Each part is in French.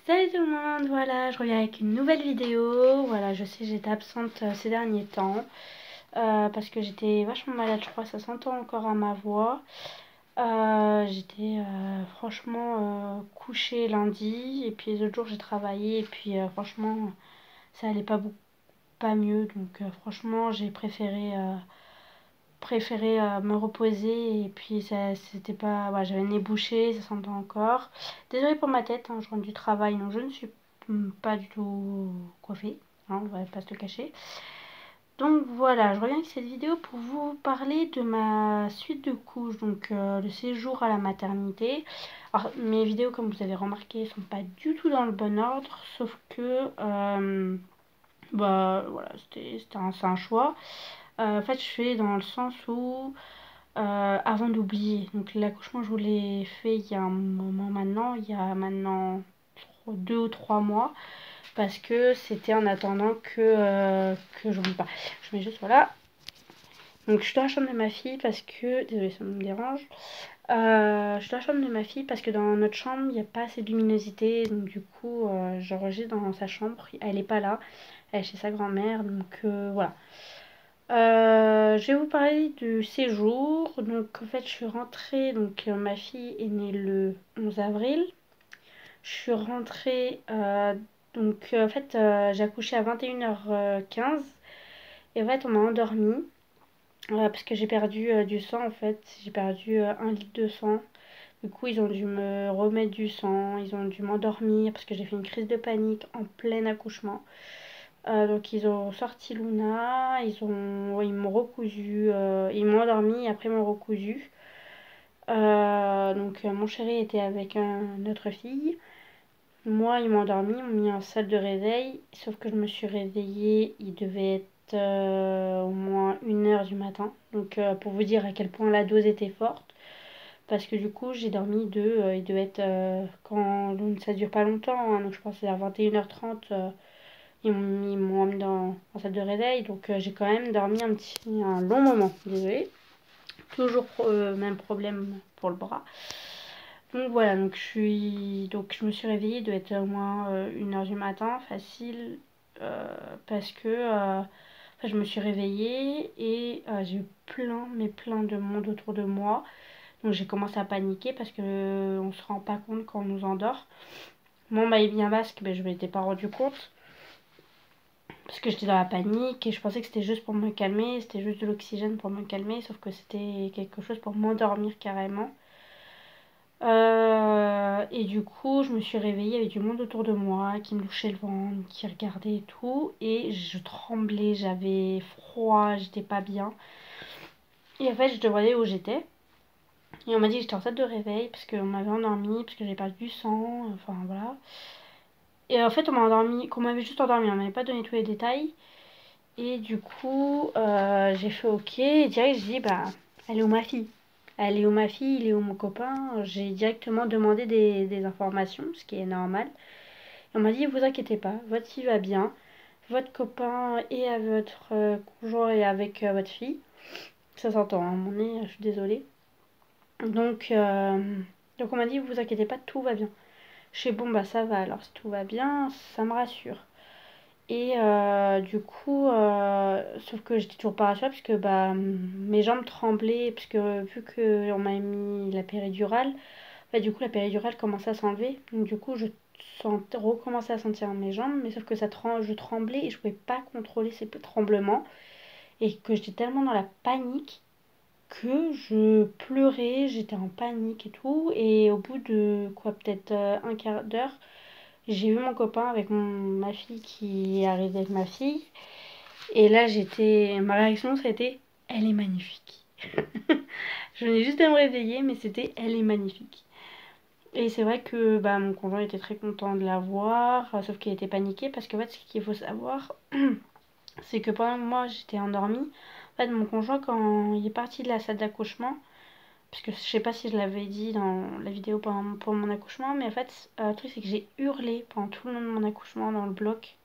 Salut tout le monde, voilà, je reviens avec une nouvelle vidéo. Voilà, je sais, j'étais absente ces derniers temps parce que j'étais vachement malade, je crois, ça s'entend encore à ma voix. J'étais franchement couchée lundi et puis les autres jours j'ai travaillé et puis franchement ça allait pas mieux, donc franchement j'ai préféré me reposer et puis ça c'était pas, ouais, j'avais le nez bouché, ça s'entend encore. Désolée pour ma tête, hein, je rentre du travail donc je ne suis pas du tout coiffée, hein, on va pas se le cacher. Donc voilà, je reviens avec cette vidéo pour vous parler de ma suite de couches, donc le séjour à la maternité. Alors mes vidéos, comme vous avez remarqué, sont pas du tout dans le bon ordre, sauf que bah voilà, c'est un choix. En fait, je fais dans le sens où avant d'oublier. Donc l'accouchement, je vous l'ai fait il y a un moment maintenant, il y a maintenant 2 ou 3 mois, parce que c'était en attendant que j'oublie pas. Je mets juste, voilà. Donc je suis dans la chambre de ma fille parce que, désolée ça me dérange, je suis dans la chambre de ma fille parce que dans notre chambre, il n'y a pas assez de luminosité, donc du coup, j'enregistre dans sa chambre, elle est pas là, elle est chez sa grand-mère, donc voilà. Je vais vous parler du séjour. Donc en fait je suis rentrée, donc ma fille est née le 11 avril. Je suis rentrée, donc en fait j'ai accouché à 21h15 et en fait on m'a endormie parce que j'ai perdu du sang en fait. J'ai perdu 1 litre de sang. Du coup ils ont dû me remettre du sang, ils ont dû m'endormir parce que j'ai fait une crise de panique en plein accouchement. Donc ils ont sorti Luna, ouais, ils m'ont recousu, ils m'ont endormi, après ils m'ont recousu. Donc mon chéri était avec une autre fille. Moi ils m'ont endormi, ils m'ont mis en salle de réveil, sauf que je me suis réveillée, il devait être au moins 1h du matin. Donc pour vous dire à quel point la dose était forte. Parce que du coup j'ai dormi il devait être quand ça dure pas longtemps, hein, donc je pense que c'est à 21h30. Ils m'ont emmené en salle de réveil, donc j'ai quand même dormi un long moment. Désolée. Toujours même problème pour le bras. Donc voilà, donc je me suis réveillée, il doit être au moins 1h du matin, facile, parce que enfin, je me suis réveillée et j'ai eu plein de monde autour de moi. Donc j'ai commencé à paniquer parce que on se rend pas compte quand on nous endort. Moi, on m'avait mis un masque, mais je m'étais pas rendu compte parce que j'étais dans la panique et je pensais que c'était juste pour me calmer, c'était juste de l'oxygène pour me calmer, sauf que c'était quelque chose pour m'endormir carrément. Et du coup, je me suis réveillée avec du monde autour de moi qui me louchait le ventre, qui regardait et tout, et je tremblais, j'avais froid, j'étais pas bien. Et en fait, je demandais où j'étais. Et on m'a dit que j'étais en salle de réveil parce qu'on m'avait endormie, parce que j'avais perdu du sang, enfin voilà. Et en fait, on m'a endormi, qu'on m'avait juste endormi, on m'avait pas donné tous les détails. Et du coup, j'ai fait OK. Et direct, j'ai dit, bah, elle est où ma fille? Elle est où ma fille? Il est où mon copain? J'ai directement demandé des informations, ce qui est normal. Et on m'a dit, vous inquiétez pas, votre fille va bien. Votre copain est à votre conjoint et avec votre fille. Ça s'entend, hein, mon nez, je suis désolée. Donc, donc on m'a dit, vous inquiétez pas, tout va bien. Je sais, bon, bah ça va, alors si tout va bien, ça me rassure. Et du coup, sauf que j'étais toujours pas rassurée parce que bah, mes jambes tremblaient, parce que vu qu'on m'a mis la péridurale, bah, du coup la péridurale commençait à s'enlever. Donc du coup, recommençais à sentir mes jambes, mais sauf que je tremblais et je pouvais pas contrôler ces tremblements. Et que j'étais tellement dans la panique que je pleurais, j'étais en panique et tout. Et au bout de quoi, peut-être un quart d'heure, j'ai vu mon copain avec ma fille qui est arrivée avec ma fille. Et là, ma réaction, ça a été, elle est magnifique. Je venais juste de me réveiller, mais c'était, elle est magnifique. Et c'est vrai que bah, mon conjoint était très content de la voir, sauf qu'il était paniqué parce qu'en fait, ce qu'il faut savoir, c'est que pendant que moi j'étais endormie, en fait, mon conjoint, quand il est parti de la salle d'accouchement, parce que je sais pas si je l'avais dit dans la vidéo pour mon accouchement, mais en fait, le truc, c'est que j'ai hurlé pendant tout le long de mon accouchement dans le bloc.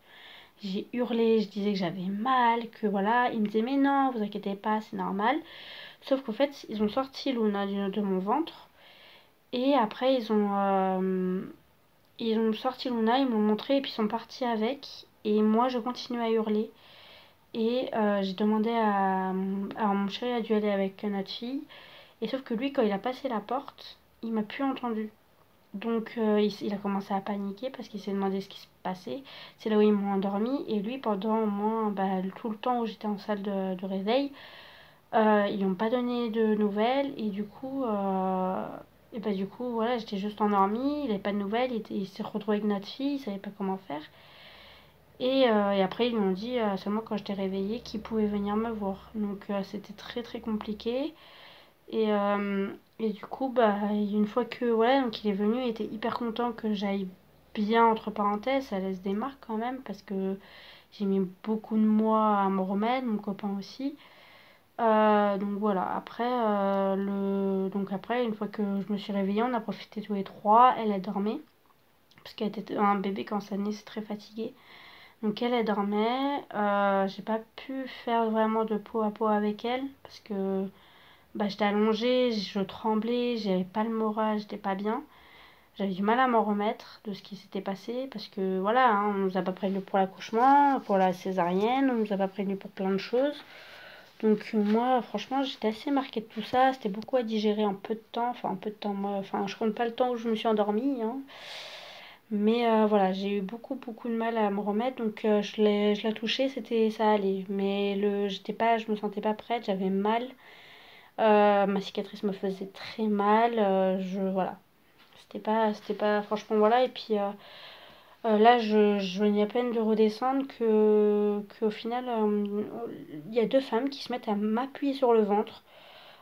J'ai hurlé, je disais que j'avais mal, que voilà. Il me disait, mais non, vous inquiétez pas, c'est normal. Sauf qu'en fait, ils ont sorti Luna de mon ventre. Et après, Ils ont sorti Luna, ils me l'ont montré et puis ils sont partis avec. Et moi, je continue à hurler. Et j'ai demandé à mon chéri a dû aller avec notre fille. Et sauf que lui, quand il a passé la porte, il m'a plus entendu. Donc il a commencé à paniquer parce qu'il s'est demandé ce qui se passait. C'est là où ils m'ont endormi. Et lui, pendant au moins tout le temps où j'étais en salle de réveil, ils n'ont pas donné de nouvelles. Et du coup, voilà, j'étais juste endormie. Il n'avait pas de nouvelles. Il s'est retrouvé avec notre fille. Il savait pas comment faire. Et après, ils m'ont dit seulement quand j'étais réveillée qu'ils pouvaient venir me voir. Donc c'était très très compliqué. Et, euh, et du coup, une fois que voilà, donc il est venu, il était hyper content que j'aille bien, entre parenthèses, ça laisse des marques quand même, parce que j'ai mis beaucoup de mois à me remettre, mon copain aussi. Donc voilà, donc après, une fois que je me suis réveillée, on a profité tous les trois, elle dormait, parce qu'elle était un bébé quand ça naît, c'est très fatigué. Donc elle dormait, j'ai pas pu faire vraiment de peau à peau avec elle, parce que j'étais allongée, je tremblais, j'avais pas le moral, j'étais pas bien. J'avais du mal à m'en remettre de ce qui s'était passé parce que voilà, hein, on nous a pas prévenu pour l'accouchement, pour la césarienne, on nous a pas prévenu pour plein de choses. Donc moi, franchement, j'étais assez marquée de tout ça. C'était beaucoup à digérer en peu de temps. Enfin, en peu de temps, moi, enfin, je compte pas le temps où je me suis endormie, hein. Mais voilà, j'ai eu beaucoup de mal à me remettre. Donc je la touchais, ça allait. Mais je me sentais pas prête, j'avais mal. Ma cicatrice me faisait très mal. Voilà. C'était pas, franchement, voilà. Et puis là, je venais à peine de redescendre qu'au final, il y a deux femmes qui se mettent à m'appuyer sur le ventre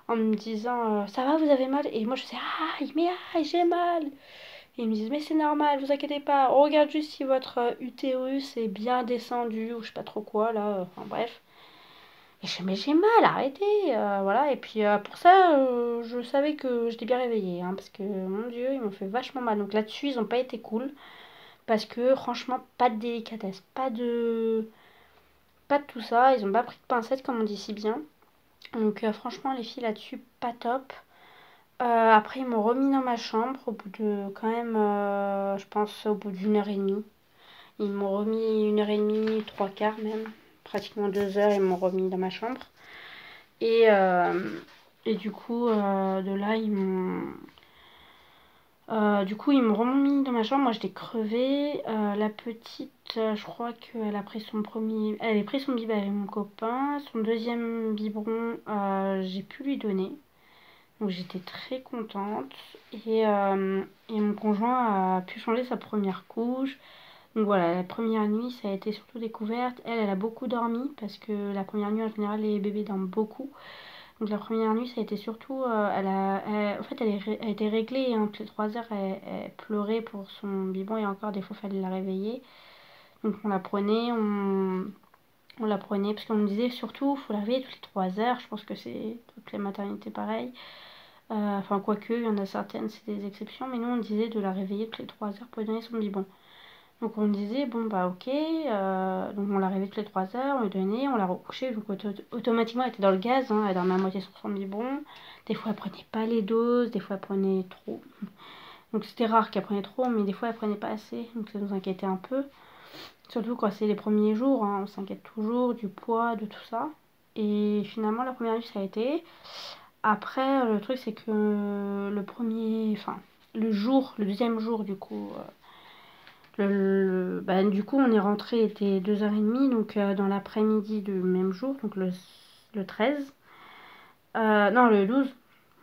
en me disant ça va, vous avez mal? Et moi, je disais aïe, mais aïe, j'ai mal. Et ils me disent mais c'est normal, vous inquiétez pas. On regarde juste si votre utérus est bien descendu ou je sais pas trop quoi là. Enfin bref. Et je dis, mais j'ai mal, arrêtez, voilà. Et puis pour ça, je savais que j'étais bien réveillée, hein, parce que mon Dieu, ils m'ont fait vachement mal. Donc là-dessus, ils n'ont pas été cool, parce que franchement, pas de délicatesse, pas de tout ça. Ils n'ont pas pris de pincettes, comme on dit si bien. Donc franchement, les filles là-dessus, pas top. Après, ils m'ont remis dans ma chambre au bout de, quand même, je pense, au bout d'une heure et demie. Ils m'ont remis une heure et demie, trois quarts même, pratiquement 2 heures, ils m'ont remis dans ma chambre. Et, euh, et du coup, de là, ils m'ont remis dans ma chambre. Moi, j'étais crevée. La petite, je crois qu'elle a pris son premier. Elle avait pris son biberon avec mon copain. Son deuxième biberon, j'ai pu lui donner. Donc, j'étais très contente. Et mon conjoint a pu changer sa première couche. Donc, voilà, la première nuit, ça a été surtout découverte. Elle a beaucoup dormi parce que la première nuit, en général, les bébés dorment beaucoup. Donc la première nuit, ça a été surtout, en fait, elle était réglée, hein, toutes les 3 heures, elle pleurait pour son biberon et encore des fois, il fallait la réveiller. Donc on la prenait parce qu'on me disait surtout, il faut la réveiller toutes les 3 heures. Je pense que c'est toutes les maternités pareil. Enfin, quoique, il y en a certaines, c'est des exceptions, mais nous, on disait de la réveiller toutes les 3 heures pour lui donner son biberon. Donc on disait, bon bah ok, donc on l'a réveillée toutes les 3 heures, on lui donnait, on l'a recouchée, donc automatiquement elle était dans le gaz, hein, elle dormait à moitié sur son biberon. Des fois elle prenait pas les doses, des fois elle prenait trop. Donc c'était rare qu'elle prenait trop, mais des fois elle prenait pas assez, donc ça nous inquiétait un peu. Surtout quand c'est les premiers jours, hein, on s'inquiète toujours du poids, de tout ça. Et finalement la première nuit ça a été. Après le truc c'est que le deuxième jour du coup. Du coup, on est rentré, il était 2h30, donc dans l'après-midi du même jour, donc le 13. Non, le 12,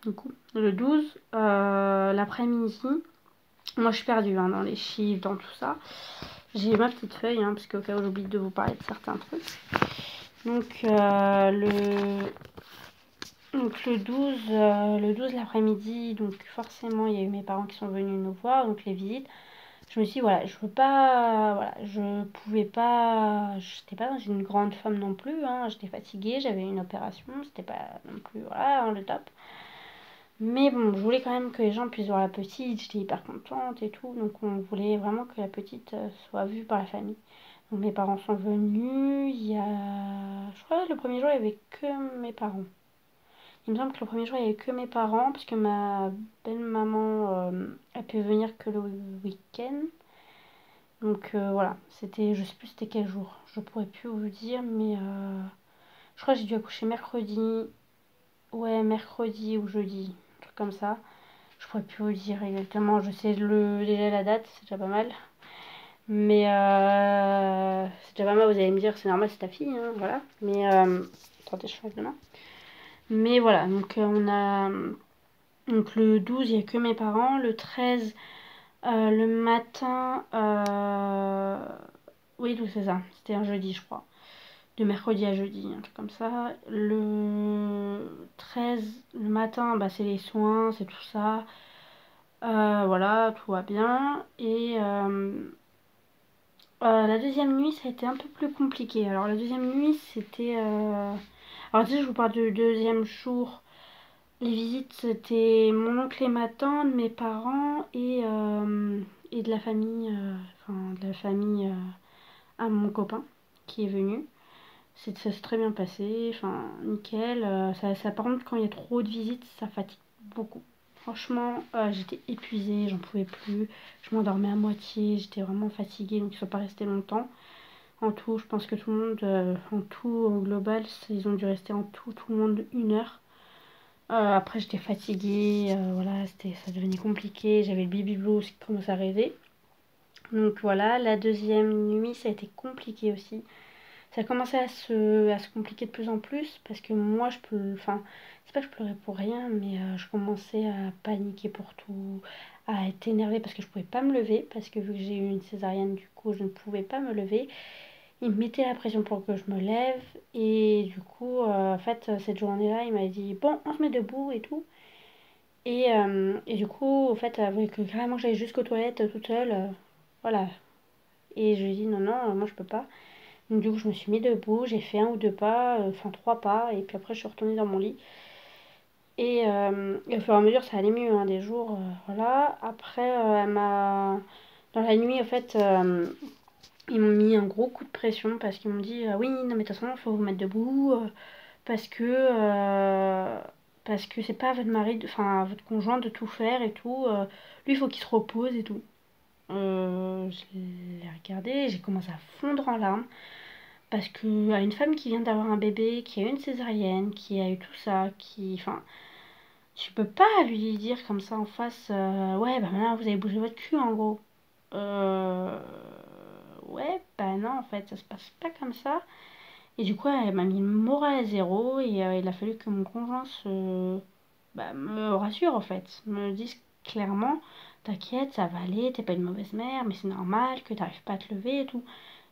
du coup. Le 12, l'après-midi. Moi, je suis perdue hein, dans les chiffres, dans tout ça. J'ai ma petite feuille, hein, parce qu'au cas où j'oublie de vous parler de certains trucs. Donc, le 12 l'après-midi, donc forcément, il y a eu mes parents qui sont venus nous voir, donc les visites. Je me suis dit, voilà, je veux pas, voilà, je pouvais pas, j'étais pas dans une grande forme non plus, hein, j'étais fatiguée, j'avais une opération, c'était pas non plus, voilà, hein, le top. Mais bon, je voulais quand même que les gens puissent voir la petite, j'étais hyper contente et tout, donc on voulait vraiment que la petite soit vue par la famille. Donc mes parents sont venus, je crois que le premier jour, il y avait que mes parents. Il me semble que le premier jour, il n'y avait que mes parents, parce que ma belle-maman a pu venir que le week-end. Donc voilà, c'était, je sais plus c'était quel jour, je pourrais plus vous dire, mais je crois que j'ai dû accoucher mercredi, ouais, mercredi ou jeudi, un truc comme ça. Je pourrais plus vous dire exactement, je sais déjà la date, c'est déjà pas mal. Mais c'est déjà pas mal, vous allez me dire, c'est normal, c'est ta fille, hein, voilà. Mais attendez, je change de main. Mais voilà, donc on a. Donc le 12, il n'y a que mes parents. Le 13, le matin. Oui, tout c'est ça. C'était un jeudi, je crois. De mercredi à jeudi, un truc comme ça. Le 13, le matin, bah, c'est les soins, c'est tout ça. Voilà, tout va bien. Et la deuxième nuit, ça a été un peu plus compliqué. Alors, la deuxième nuit, c'était. Alors, déjà, je vous parle du deuxième jour. Les visites, c'était mon oncle et ma tante, mes parents et de la famille, enfin, de la famille à mon copain qui est venu. Ça s'est très bien passé, enfin, nickel. Par contre, quand il y a trop de visites, ça fatigue beaucoup. Franchement, j'étais épuisée, j'en pouvais plus. Je m'endormais à moitié, j'étais vraiment fatiguée, donc ils ne sont pas restés longtemps. En tout, je pense que tout le monde, en tout, au global, ils ont dû rester en tout le monde 1 heure. Après, j'étais fatiguée, voilà, ça devenait compliqué. J'avais le baby blues qui commençait à rêver. Donc voilà, la deuxième nuit, ça a été compliqué aussi. Ça a commencé à se compliquer de plus en plus parce que moi, enfin, c'est pas que je pleurais pour rien, mais je commençais à paniquer pour tout, à être énervée parce que je pouvais pas me lever, parce que vu que j'ai eu une césarienne, du coup, je ne pouvais pas me lever. Il me mettait la pression pour que je me lève et du coup, en fait, cette journée-là, il m'a dit, bon, on se met debout et tout. Et du coup, en fait, avec carrément que j'aille jusqu'aux toilettes toute seule, voilà. Et je lui ai dit non, non, moi je peux pas. Donc du coup, je me suis mis debout, j'ai fait 1 ou 2 pas, enfin 3 pas, et puis après je suis retournée dans mon lit. Et au fur et à mesure, ça allait mieux, hein, des jours, voilà. Après, dans la nuit, en fait, ils m'ont mis un gros coup de pression parce qu'ils m'ont dit oui, non, mais de toute façon, il faut vous mettre debout, parce que c'est pas à votre mari, enfin à votre conjoint de tout faire et tout. Lui, il faut qu'il se repose et tout. Je l'ai regardé, j'ai commencé à fondre en larmes parce que à une femme qui vient d'avoir un bébé, qui a eu une césarienne, qui a eu tout ça, enfin, tu peux pas lui dire comme ça en face, ouais, bah maintenant vous avez bougé votre cul en gros. Euh, ouais, bah non, en fait, ça se passe pas comme ça. Et du coup, elle m'a mis le moral à zéro et il a fallu que mon conjoint me rassure en fait, me dise clairement, t'inquiète, ça va aller, t'es pas une mauvaise mère, mais c'est normal que t'arrives pas à te lever et tout.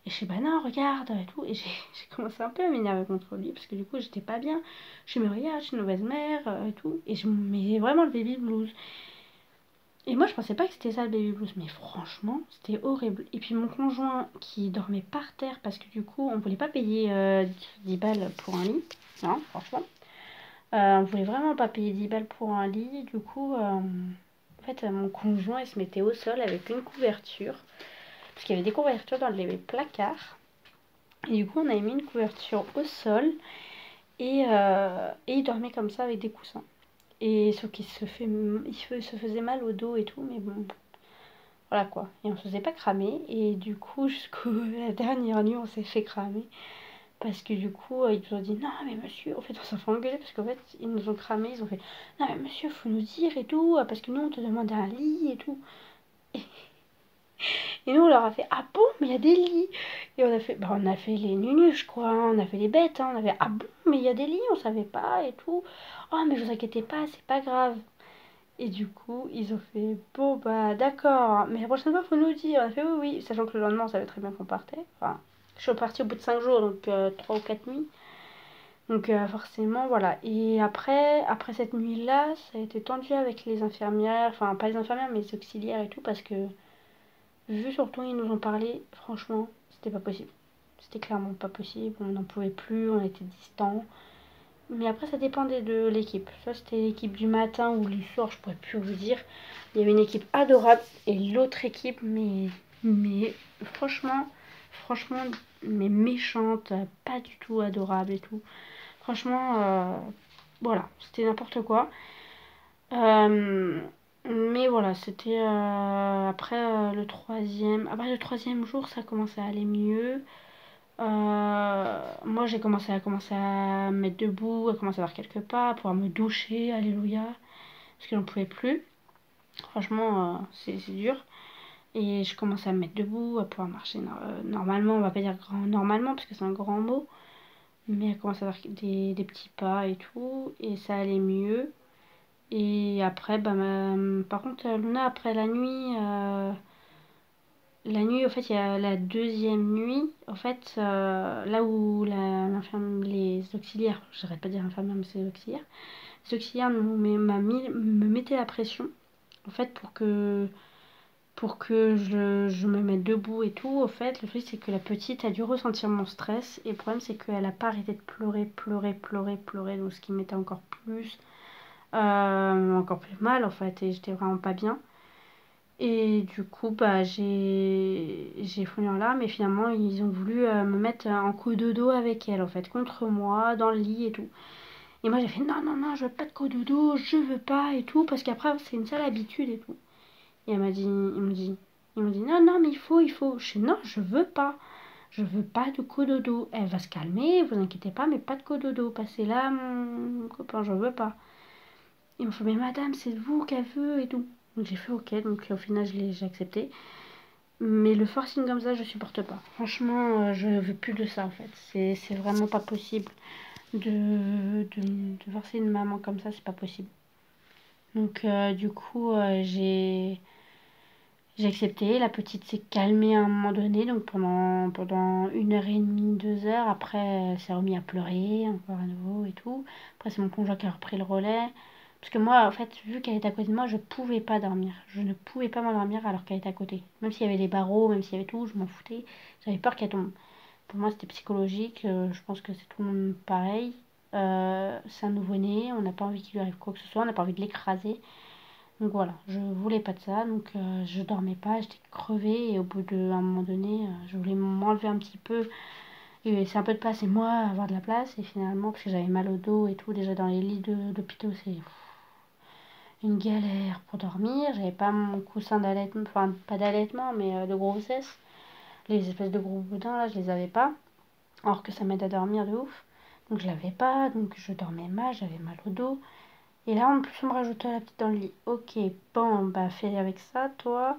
Et je sais, bah non, regarde, et tout. Et j'ai commencé un peu à m'énerver contre lui, parce que du coup, j'étais pas bien. Je me regarde, je suis une mauvaise mère, et tout. Et je me mets vraiment le baby blues. Et moi, je pensais pas que c'était ça le baby blues, mais franchement, c'était horrible. Et puis mon conjoint qui dormait par terre, parce que du coup, on voulait pas payer 10 balles pour un lit. Non, franchement. On voulait vraiment pas payer 10 balles pour un lit. Du coup, en fait, mon conjoint, il se mettait au sol avec une couverture. Parce qu'il y avait des couvertures dans les placards. Et du coup, on avait mis une couverture au sol. Et il dormait comme ça avec des coussins. Et sauf qu'il se faisait mal au dos et tout. Mais bon, voilà quoi. Et on se faisait pas cramer. Et du coup, jusqu'à la dernière nuit, on s'est fait cramer. Parce que du coup, ils nous ont dit non, mais monsieur, en fait, on s'en fait engueuler parce qu'en fait, ils nous ont cramé, ils ont fait non, mais monsieur, faut nous dire et tout, parce que nous, on te demande un lit et tout. Et nous, on leur a fait ah bon, mais il y a des lits. Et on a fait les nunuches, quoi, hein, on a fait les bêtes, hein, on avait ah bon, mais il y a des lits, on savait pas et tout. Oh, mais vous inquiétez pas, c'est pas grave. Et du coup, ils ont fait bon, bah d'accord, mais la prochaine fois, faut nous dire. On a fait oui, oui, sachant que le lendemain, on savait très bien qu'on partait. Enfin, je suis partie au bout de 5 jours, donc 3 ou 4 nuits. Donc forcément, voilà. Et après cette nuit-là, ça a été tendu avec les infirmières, enfin pas les infirmières, mais les auxiliaires et tout, parce que vu surtout ils nous ont parlé, franchement, c'était pas possible. C'était clairement pas possible, on n'en pouvait plus, on était distants. Mais après, ça dépendait de l'équipe. Soit c'était l'équipe du matin ou du soir, je pourrais plus vous dire. Il y avait une équipe adorable et l'autre équipe, mais franchement, mais méchante, pas du tout adorable et tout. Franchement, voilà, c'était n'importe quoi. Euh, Mais voilà, c'était après après le troisième jour, ça commençait à aller mieux. Moi, j'ai commencé à me mettre debout, à commencer à faire quelques pas, à pouvoir me doucher, alléluia, parce que j'en pouvais plus. Franchement, c'est dur. Et je commençais à me mettre debout, à pouvoir marcher normalement, on va pas dire normalement, parce que c'est un grand mot, mais à commencer à faire des petits pas et tout, et ça allait mieux. Et après, bah, par contre, Luna, après la nuit, en fait, il y a la deuxième nuit, en fait, là où les auxiliaires, j'arrête pas de dire infirmière, mais c'est les auxiliaires me mettaient la pression, en fait, pour que je me mette debout et tout. Au fait, le truc, c'est que la petite a dû ressentir mon stress, et le problème, c'est qu'elle a pas arrêté de pleurer, pleurer, pleurer, pleurer, donc ce qui m'était encore plus mal, en fait, et j'étais vraiment pas bien. Et du coup, bah, j'ai fondu en larmes et finalement, ils ont voulu me mettre en cododo avec elle, en fait, contre moi, dans le lit et tout. Et moi, j'ai fait non, non, non, je veux pas de cododo, je veux pas et tout, parce qu'après, c'est une sale habitude et tout. Et ils m'ont dit non, non, mais il faut. Je dis non, je veux pas de cododo. Elle va se calmer, vous inquiétez pas, mais pas de cododo. Passez là, mon copain, je veux pas. Ils m'ont fait mais madame, c'est vous qu'elle veut et tout. Donc j'ai fait ok, donc au final, j'ai accepté. Mais le forcing comme ça, je supporte pas. Franchement, je veux plus de ça en fait. C'est vraiment pas possible de forcer une maman comme ça, c'est pas possible. Donc du coup, j'ai accepté. La petite s'est calmée à un moment donné, donc pendant 1 heure et demie, 2 heures. Après, elle s'est remise à pleurer encore à nouveau et tout. Après, c'est mon conjoint qui a repris le relais. Parce que moi, en fait, vu qu'elle était à côté de moi, je pouvais pas dormir. Je ne pouvais pas m'endormir alors qu'elle était à côté. Même s'il y avait des barreaux, même s'il y avait tout, je m'en foutais. J'avais peur qu'elle tombe. Pour moi, c'était psychologique. Je pense que c'est tout le monde pareil. C'est un nouveau-né, on n'a pas envie qu'il lui arrive quoi que ce soit, on n'a pas envie de l'écraser. Donc voilà, je voulais pas de ça, donc je dormais pas, j'étais crevée et au bout d'un moment donné, je voulais m'enlever un petit peu et laisser un peu de place et moi avoir de la place et finalement parce que j'avais mal au dos et tout, déjà dans les lits d'hôpitaux c'est une galère pour dormir, j'avais pas mon coussin d'allaitement, enfin pas d'allaitement mais de grossesse, les espèces de gros boudins là je les avais pas, alors que ça m'aide à dormir de ouf, donc je l'avais pas, donc je dormais mal, j'avais mal au dos. Et là, en plus, on me rajoutait la petite dans le lit. Ok, bon, bah, fais avec ça, toi.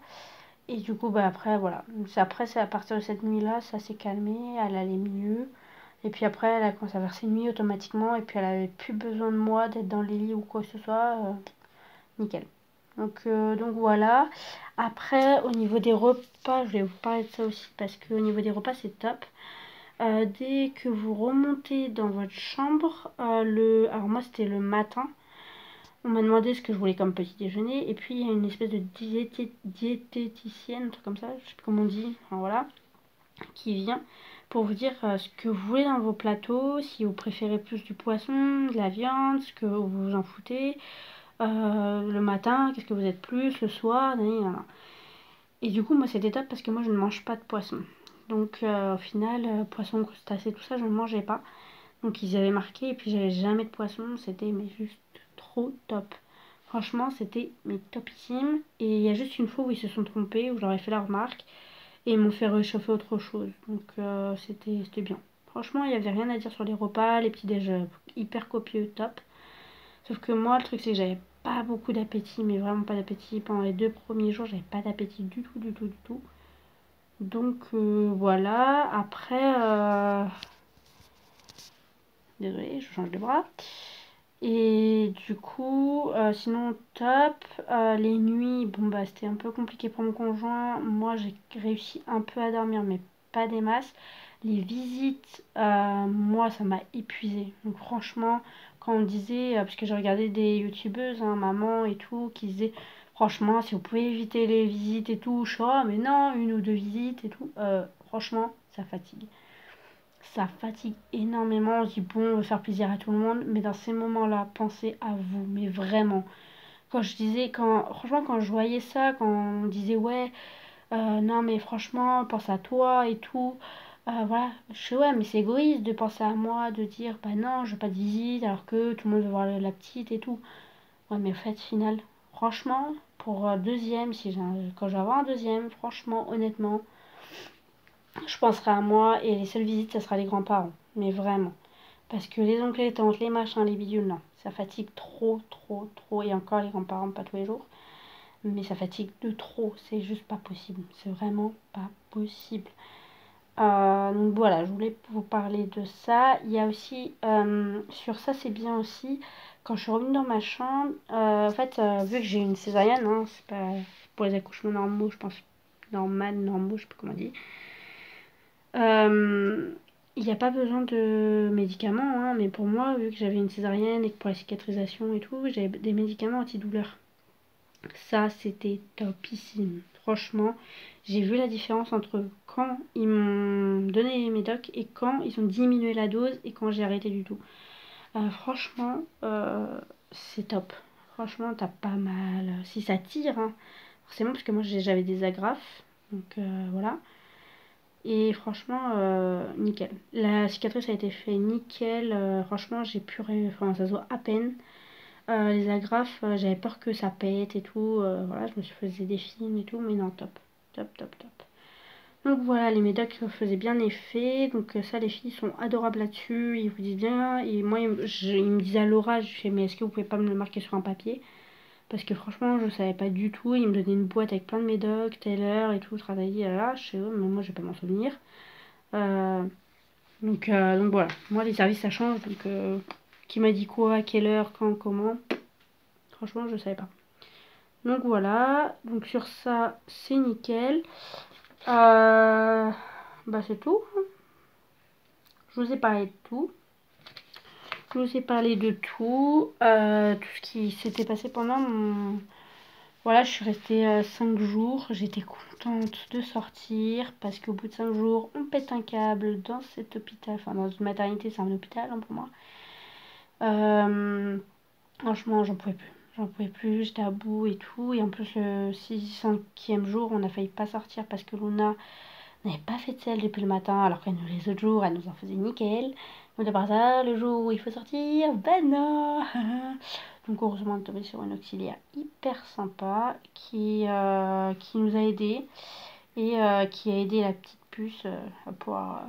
Et du coup, bah, après, voilà. Après, c'est à partir de cette nuit-là, ça s'est calmé, elle allait mieux. Et puis après, elle a commencé à faire ses nuits automatiquement. Et puis, elle avait plus besoin de moi, d'être dans les lits ou quoi que ce soit. Nickel. Donc voilà. Après, au niveau des repas, je voulais vous parler de ça aussi. Parce qu'au niveau des repas, c'est top. Dès que vous remontez dans votre chambre, alors moi, c'était le matin. On m'a demandé ce que je voulais comme petit déjeuner. Et puis, il y a une espèce de diététicienne, un truc comme ça, je sais plus comment on dit, enfin voilà, qui vient pour vous dire ce que vous voulez dans vos plateaux, si vous préférez plus du poisson, de la viande, ce que vous vous en foutez. Le matin, qu'est-ce que vous êtes plus, le soir, nanana. Et du coup, moi, c'était top parce que moi, je ne mange pas de poisson. Donc, au final, poisson, crustacés, tout ça, je ne mangeais pas. Donc ils avaient marqué et puis j'avais jamais de poisson, c'était mais juste trop top. Franchement, c'était mais topissime. Et il y a juste une fois où ils se sont trompés, où j'aurais fait la remarque et ils m'ont fait réchauffer autre chose. Donc c'était bien. Franchement, il n'y avait rien à dire sur les repas, les petits déj hyper copieux, top. Sauf que moi, le truc c'est que j'avais pas beaucoup d'appétit, mais vraiment pas d'appétit. Pendant les 2 premiers jours, j'avais pas d'appétit du tout, du tout, du tout. Donc voilà. Après, désolée, je change de bras. Et du coup, sinon top. Les nuits, bon bah c'était un peu compliqué pour mon conjoint. Moi j'ai réussi un peu à dormir, mais pas des masses. Les visites, moi ça m'a épuisée. Donc franchement, quand on disait, parce que j'ai regardé des youtubeuses, hein, maman et tout, qui disaient franchement si vous pouvez éviter les visites et tout, je suis ah, mais non, 1 ou 2 visites et tout. Franchement, ça fatigue. Ça fatigue énormément. On se dit, bon, on veut faire plaisir à tout le monde. Mais dans ces moments-là, pensez à vous. Mais vraiment. Franchement, quand je voyais ça, quand on disait, ouais, non, mais franchement, pense à toi et tout. Voilà. Je sais, ouais, mais c'est égoïste de penser à moi, de dire, bah non, je veux pas de visite, alors que tout le monde veut voir la petite et tout. Ouais, mais en fait, final, franchement, pour un deuxième, si quand je vais avoir un deuxième, franchement, honnêtement, je penserai à moi et les seules visites, ça sera les grands-parents. Mais vraiment. Parce que les oncles, les tantes, les machins, les bidules, non. Ça fatigue trop, trop, trop. Et encore les grands-parents, pas tous les jours. Mais ça fatigue de trop. C'est juste pas possible. C'est vraiment pas possible. Donc voilà, je voulais vous parler de ça. Il y a aussi, sur ça c'est bien aussi, quand je suis revenue dans ma chambre, en fait, vu que j'ai une césarienne, hein, c'est pas pour les accouchements normaux, je pense, normaux, je sais pas comment on dit. Il n'y a pas besoin de médicaments, hein, mais pour moi, vu que j'avais une césarienne et que pour la cicatrisation et tout, j'avais des médicaments antidouleurs. Ça, c'était topissime. Franchement, j'ai vu la différence entre quand ils m'ont donné les médocs et quand ils ont diminué la dose et quand j'ai arrêté du tout. Franchement, c'est top. Franchement, t'as pas mal. Si ça tire, hein, forcément, parce que moi j'avais des agrafes. Donc voilà. Et franchement, nickel. La cicatrice a été faite nickel. Franchement, j'ai pu. Enfin, ça se voit à peine. Les agrafes, j'avais peur que ça pète et tout. Voilà, je me suis fait des films et tout, mais non, top. Top, top, top. Donc voilà, les médocs faisaient bien effet. Donc ça, les filles sont adorables là-dessus. Ils vous disent bien. Et moi, ils me disaient à l'orage, je fais, mais est-ce que vous pouvez pas me le marquer sur un papier? Parce que franchement, je savais pas du tout. Ils me donnaient une boîte avec plein de médocs, telle heure et tout, travailler là. Je sais, oh, mais moi, je vais pas m'en souvenir. Donc voilà, moi les services ça change, donc qui m'a dit quoi, à quelle heure, quand, comment, franchement je savais pas. Donc voilà, donc sur ça c'est nickel. Bah c'est tout. Je vous ai parlé de tout. Je vous ai parlé de tout. Tout ce qui s'était passé pendant mon... Voilà, je suis restée 5 jours. J'étais contente de sortir parce qu'au bout de 5 jours, on pète un câble dans cet hôpital. Enfin, dans une maternité, c'est un hôpital hein, pour moi. Franchement, j'en pouvais plus. J'en pouvais plus, j'étais à bout et tout. Et en plus, le 5e jour, on a failli pas sortir parce que Luna n'avait pas fait de selle depuis le matin, alors que les autres jours, elle nous en faisait nickel. Donc, à part ça, le jour où il faut sortir, ben non. Donc, heureusement, on est tombé sur une auxiliaire hyper sympa qui nous a aidés et qui a aidé la petite puce à pouvoir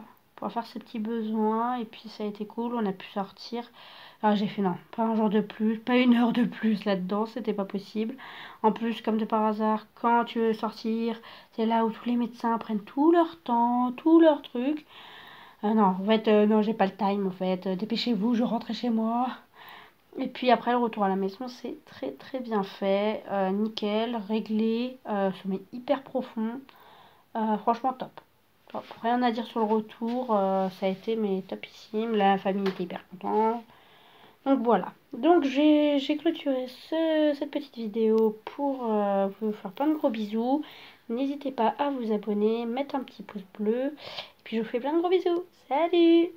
faire ses petits besoins. Et puis, ça a été cool, on a pu sortir. Alors j'ai fait non, pas un jour de plus, pas une heure de plus là-dedans, c'était pas possible. En plus, comme de par hasard, quand tu veux sortir, c'est là où tous les médecins prennent tout leur temps, tout leur truc. Non, en fait, non, j'ai pas le time, en fait. Dépêchez-vous, je rentrais chez moi. Et puis après, le retour à la maison, c'est très très bien fait. Nickel, réglé, sommeil hyper profond. Franchement, top. Top. Rien à dire sur le retour, ça a été mais topissime. La famille était hyper contente. Donc voilà, donc j'ai clôturé cette petite vidéo pour vous faire plein de gros bisous. N'hésitez pas à vous abonner, mettre un petit pouce bleu. Et puis je vous fais plein de gros bisous. Salut!